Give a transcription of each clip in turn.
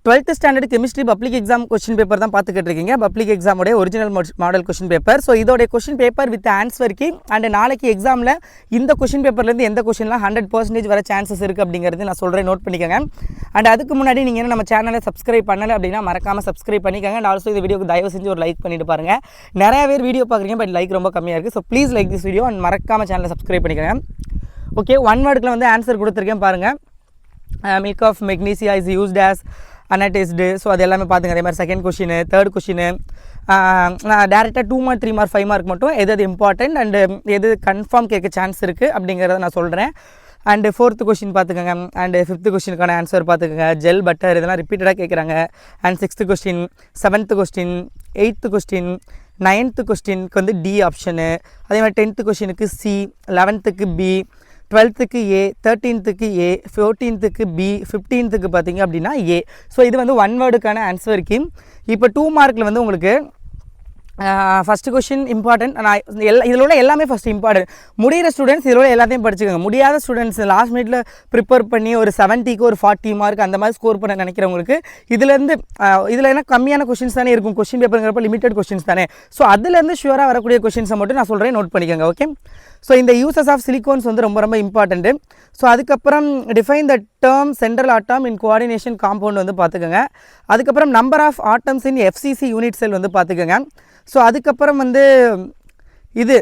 12th standard chemistry public exam question paper தான் பார்த்துக்கிட்டு இருக்கீங்க. பப்ளிக் எக்ஸாமோட original model question paper. So இதோட question paper with answer key and நாளைக்கு எக்ஸாமில் இந்த கொஸ்டின் பேப்பர்லேருந்து எந்த கொஸ்டின்லாம் 100% வர சான்சஸ் இருக்குது அப்படிங்கிறது நான் சொல்கிறேன், நோட் பண்ணிக்கோங்க. அண்ட் அதுக்கு முன்னாடி நீங்கள் நம்ம சேனலை சப்ஸ்கிரைப் பண்ணலை அப்படின்னா மறக்காமல் சப்ஸ்கிரைப் பண்ணிக்கோங்க. அண்ட் ஆல்சோ இந்த வீடியோக்கு தயவு செஞ்சு ஒரு லைக் பண்ணிட்டு பாருங்கள். நிறைய பேர் வீடியோ பார்க்குறீங்க, பட் லைக் ரொம்ப கம்மியாக இருக்குது. So please like this video and மறக்காமல் சேனலை சப்ஸ்கிரைப் பண்ணிக்கோங்க. ஓகே, ஒன் வேர்டுக்குள்ள வந்து ஆன்சர் கொடுத்துருக்கேன் பாருங்கள். Milk of magnesia is used as antacid. So அது எல்லாமே பார்த்துங்க. அதே மாதிரி செகண்ட் கொஷின், தேர்ட் கொஷின், நான் டேரெக்டாக 2 மார்க் 3 மார்க் 5 மார்க் மட்டும் எது இம்பார்ட்டன்ட் அண்டு எது கன்ஃபார்ம் கேட்க சான்ஸ் இருக்குது அப்படிங்கிறத நான் சொல்கிறேன். அண்டு 4th கொஷின் பார்த்துக்கோங்க. அண்டு 5th கொஷினுக்கான ஆன்சர் பார்த்துக்கோங்க. ஜெல் பட்டர் இதெல்லாம் ரிப்பீட்டடாக கேட்குறாங்க. And 6th question, 7th question, 8th question, 9th கொஸ்டினுக்கு வந்து டி ஆப்ஷனு. அதே மாதிரி 10th கொஸ்டினுக்கு சி, 11th பி, 12th ஏ, 13th ஏ, 14th பி, 15th பார்த்தீங்க அப்படின்னா ஏ. ஸோ இது வந்து ஒன் வேர்டுக்கான ஆன்சர் கீ. இப்போ 2 மார்க்கில் வந்து உங்களுக்கு ஃபஸ்ட்டு கொஷின் இம்பார்ட்டன்ட். நான் இதில் உள்ள எல்லாமே ஃபஸ்ட்டு இம்பார்ட்டன்ட். முடிகிற ஸ்டூடெண்ட்ஸ் இதில் உள்ள எல்லாத்தையும் படிச்சுக்கோங்க. முடியாத ஸ்டூடெண்ட்ஸ் லாஸ்ட் மினிட்ல ப்ரிப்பேர் பண்ணி ஒரு 70க்கு ஒரு 40 மார்க் அந்த மாதிரி ஸ்கோர் பண்ண நினைக்கிறவங்களுக்கு இதுலேருந்து இதில் என்ன கம்மியான கொஷின்ஸ் தானே இருக்கும். கொஷின் பேப்பருங்கிறப்ப லிமிட்டட் கொஷின்ஸ் தானே. ஸோ அதுலேருந்து ஷுவராக வரக்கூடிய கொஷின்ஸை மட்டும் நான் சொல்கிறேன், நோட் பண்ணிக்கோங்க. ஓகே, ஸோ இந்த யூசஸ் ஆஃப் சிலிக்கோன்ஸ் வந்து ரொம்ப ரொம்ப இம்பார்ட்டண்ட்டு. ஸோ அதுக்கப்புறம் define the term central atom in coordination compound வந்து பார்த்துக்கோங்க. அதுக்கப்புறம் number of atoms in FCC unit cell வந்து பார்த்துக்கோங்க. ஸோ அதுக்கப்புறம் வந்து இது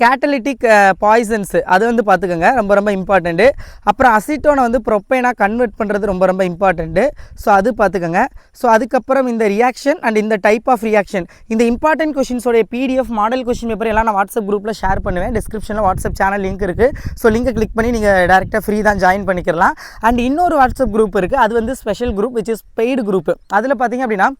கேட்டலிட்டிக் பாய்சன்ஸு அது வந்து பார்த்துக்கோங்க, ரொம்ப ரொம்ப இம்பார்ட்டண்ட்டு. அப்புறம் அசிட்டோனை வந்து ப்ரொப்பைனாக கன்வெர்ட் பண்ணுறது ரொம்ப ரொம்ப இம்பார்ட்டண்ட்டு. ஸோ அது பார்த்துக்கோங்க. ஸோ அதுக்கப்புறம் இந்த ரியாக்ஷன் அண்ட் இந்த டைப் ஆஃப் ரியாக்ஷன், இந்த இம்பார்ட்டன்ட் கொஷின்ஸோடைய பிடிஎஃப் மாடல் கொஷின் பேப்பர் எல்லாம் நான் வாட்ஸ்அப் குரூப்பில் ஷேர் பண்ணுவேன். டிஸ்கிரிப்ஷனில் வாட்ஸ்அப் சேனல் லிங்க் இருக்குது. ஸோ லிங்கை கிளிக் பண்ணி நீங்கள் டேரெக்டாக ஃப்ரீ தான் ஜாயின் பண்ணிக்கலாம். அண்ட் இன்னொரு வாட்ஸ்அப் குரூப் இருக்குது, அது வந்து special group which is paid group. அதில் பார்த்தீங்க அப்படின்னா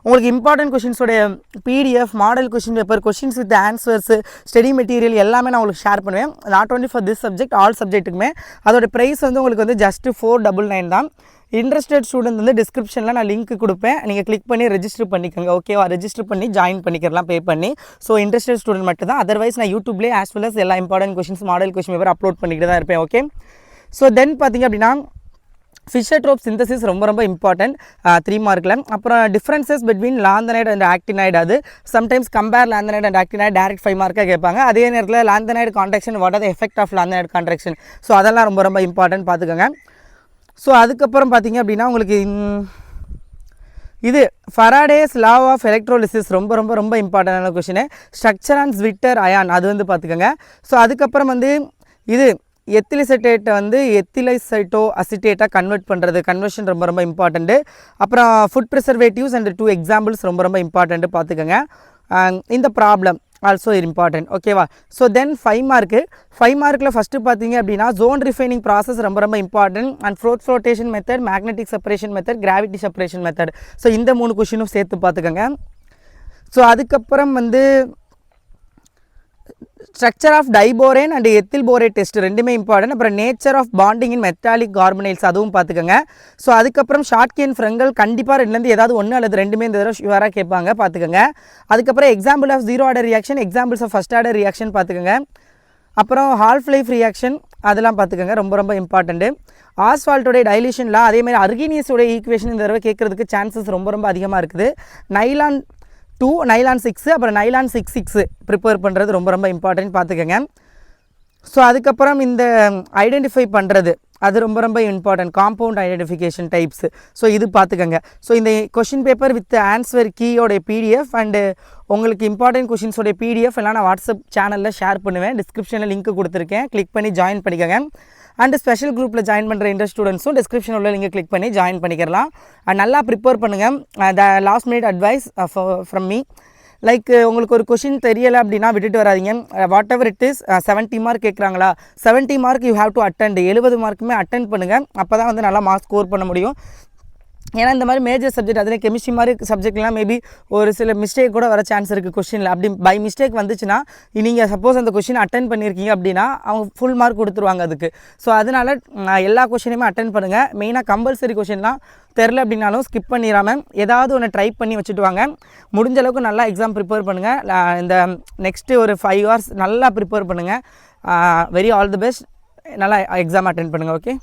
உங்களுக்கு இம்பார்ட்டன்ட் கொஷின்ஸோடைய PDF model question paper, questions with answers, study material எல்லாமே நான் உங்களுக்கு ஷேர் பண்ணுவேன். Not only for this subject, all சப்ஜெக்ட்டுக்குமே. அதோட ப்ரைஸ் வந்து உங்களுக்கு வந்து ஜஸ்ட் 499 தான். இன்ட்ரெஸ்டட் ஸ்டூடெண்ட் வந்து டிஸ்கிரிப்ஷனில் நான் லிங்க் கொடுப்பேன், நீங்கள் கிளிக் பண்ணி ரெஜிஸ்டர் பண்ணிக்கோங்க. ஓகேவா, ரெஜிஸ்டர் பண்ணி ஜாயின் பண்ணிக்கலாம் பே பண்ணி. ஸோ இன்ட்ரெஸ்டட் ஸ்டூடெண்ட் மட்டும் தான். அதர்வைஸ் நான் யூடியூப்லேயே ஆஸ் வெல் அஸ் எல்லா important questions model question paper upload பண்ணிட்டு தான் இருப்பேன். ஓகே, ஸோ தென் பார்த்தீங்க அப்படின்னா ஃபிஷர்-ட்ரோப் சிந்தசிஸ் ரொம்ப ரொம்ப இம்பார்ட்டன்ட் 3 மார்க்கில். அப்புறம் differences between lanthanide and actinide, அது sometimes compare lanthanide and actinide direct 5 மார்க்காக கேட்பாங்க. அதே நேரத்தில் lanthanide contraction, what are the effect of lanthanide contraction. So அதெல்லாம் ரொம்ப ரொம்ப இம்பார்ட்டன்ட் பார்த்துக்கோங்க. ஸோ அதுக்கப்புறம் பார்த்தீங்க அப்படின்னா உங்களுக்கு இது ஃபராடேஸ் லா ஆஃப் எலக்ட்ரோலிசிஸ் ரொம்ப ரொம்ப ரொம்ப இம்பார்ட்டண்டான question. Structure and zwitter ion அது வந்து பார்த்துக்கோங்க. ஸோ அதுக்கப்புறம் வந்து இது எத்திலிசைட்டேட்டை வந்து எத்திலைசைட்டோ அசிட்டேட்டாக கன்வெர்ட் பண்ணுறது, கன்வர்ஷன் ரொம்ப ரொம்ப இம்பார்ட்டண்ட்டு. அப்புறம் ஃபுட் ப்ரிசர்வேட்டிவ்ஸ் அண்ட் 2 எக்ஸாம்பிள்ஸ் ரொம்ப ரொம்ப இம்பார்ட்டண்ட்டு பார்த்துக்கோங்க. இந்த ப்ராப்ளம் ஆல்சோ இம்பார்ட்டன்ட். ஓகேவா, ஸோ தென் 5 மார்க்கு. 5 மார்க்கில் ஃபஸ்ட்டு பார்த்தீங்க அப்படின்னா ஜோன் ரிஃபைனிங் ப்ராசஸ் ரொம்ப ரொம்ப important. And flotation method, magnetic separation method, gravity separation method. So இந்த 3 கொஷினும் சேர்த்து பார்த்துக்கோங்க. ஸோ அதுக்கப்புறம் வந்து structure of diborane and ethyl borate test ரெண்டுமே இம்பார்ட்டன்ட். அப்புறம் nature of bonding in metallic carbonyls அதுவும் பார்த்துக்கோங்க. ஸோ அதுக்கப்புறம் ஷார்ட்கி அண்ட் ஃப்ரெங்கல் கண்டிப்பாக 2லேருந்து ஏதாவது 1 அல்லது 2மே இந்த தடவை ஷுவராக கேட்பாங்க, பார்த்துக்கோங்க. அதுக்கப்புறம் example of 0 order reaction, examples of first order reaction பார்த்துக்கோங்க. அப்புறம் ஹால்ஃப் லைஃப் ரியாக்ஷன் அதெல்லாம் பார்த்துக்கோங்க, ரொம்ப ரொம்ப இம்பார்ட்டண்ட்டு. ஆஸ்வால்ட்டோடைய டைலியூஷன்லாம் அதேமாதிரி அர்கீனியஸோடைய ஈக்குவேஷன் இந்த தடவை கேட்குறதுக்கு சான்சஸ் ரொம்ப ரொம்ப அதிகமாக இருக்குது. நைலான் 2, நைலான் 6, அப்புறம் நைலான் 6 ப்ரிப்பேர் பண்ணுறது ரொம்ப ரொம்ப இம்பார்ட்டன்ட் பார்த்துக்கோங்க. ஸோ அதுக்கப்புறம் இந்த ஐடென்டிஃபை பண்ணுறது அது ரொம்ப ரொம்ப important, compound identification types. So இது பார்த்துக்கோங்க. ஸோ இந்த கொஷின் பேப்பர் வித் ஆன்சர் கீயோடைய பிடிஎஃப் அண்டு உங்களுக்கு இம்பார்ட்டன்ட் கொஷின்ஸோடைய பிடிஎஃப் எல்லாம் நான் வாட்ஸ்அப் சேனலில் ஷேர் பண்ணுவேன். டிஸ்கிரிப்ஷனில் லிங்க் கொடுத்துருக்கேன், கிளிக் பண்ணி ஜாயின் பண்ணிக்கோங்க. அண்டு ஸ்பெஷல் குரூப்பில் ஜாயின் பண்ணுற இன்ட்ரெஸ்ட் ஸ்டூடெண்ட்ஸும் டிஸ்கிரிப்ஷனில் உள்ள லிங்கை கிளிக் பண்ணி ஜாயின் பண்ணிக்கலாம். நல்லா ப்ரிப்பேர் பண்ணுங்கள். The last minute advice from me, like உங்களுக்கு ஒரு கொஷின் தெரியலை அப்படின்னா விட்டுட்டு வராதிங்க. Whatever it is, 70 mark கேட்குறாங்களா, 70 mark you have to attend, 70 மார்க்குமே அட்டென்ட் பண்ணுங்கள். அப்போ தான் வந்து நல்லா மார்க் ஸ்கோர் பண்ண முடியும். ஏன்னா இந்த மாதிரி மேஜர் சப்ஜெக்ட், அதில் கெமிஸ்ட்ரி மாதிரி சப்ஜெக்ட்லாம் மேபி ஒரு சில மிஸ்டேக் கூட வர சான்ஸ் இருக்குது கொஷினில். அப்படி பை மிஸ்டேக் வந்துச்சுன்னா நீங்கள் சப்போஸ் அந்த கொஷின் அட்டென்ட் பண்ணியிருக்கீங்க அப்படின்னா அவங்க ஃபுல் மார்க் கொடுத்துருவாங்க அதுக்கு. ஸோ அதனால் எல்லா கொஷினையுமே அட்டென்ட் பண்ணுங்கள். மெயினாக கம்பல்சரி கொஷின்லாம் தெரில அப்படின்னாலும் ஸ்கிப் பண்ணிடாமல் ஏதாவது ஒன்று ட்ரை பண்ணி வச்சுட்டு வாங்க. முடிஞ்ச அளவுக்கு நல்லா எக்ஸாம் ப்ரிப்பேர் பண்ணுங்கள். இந்த நெக்ஸ்ட்டு ஒரு 5 hours நல்லா ப்ரிப்பேர் பண்ணுங்கள். Very all the best. நல்லா எக்ஸாம் அட்டென்ட் பண்ணுங்கள். ஓகே.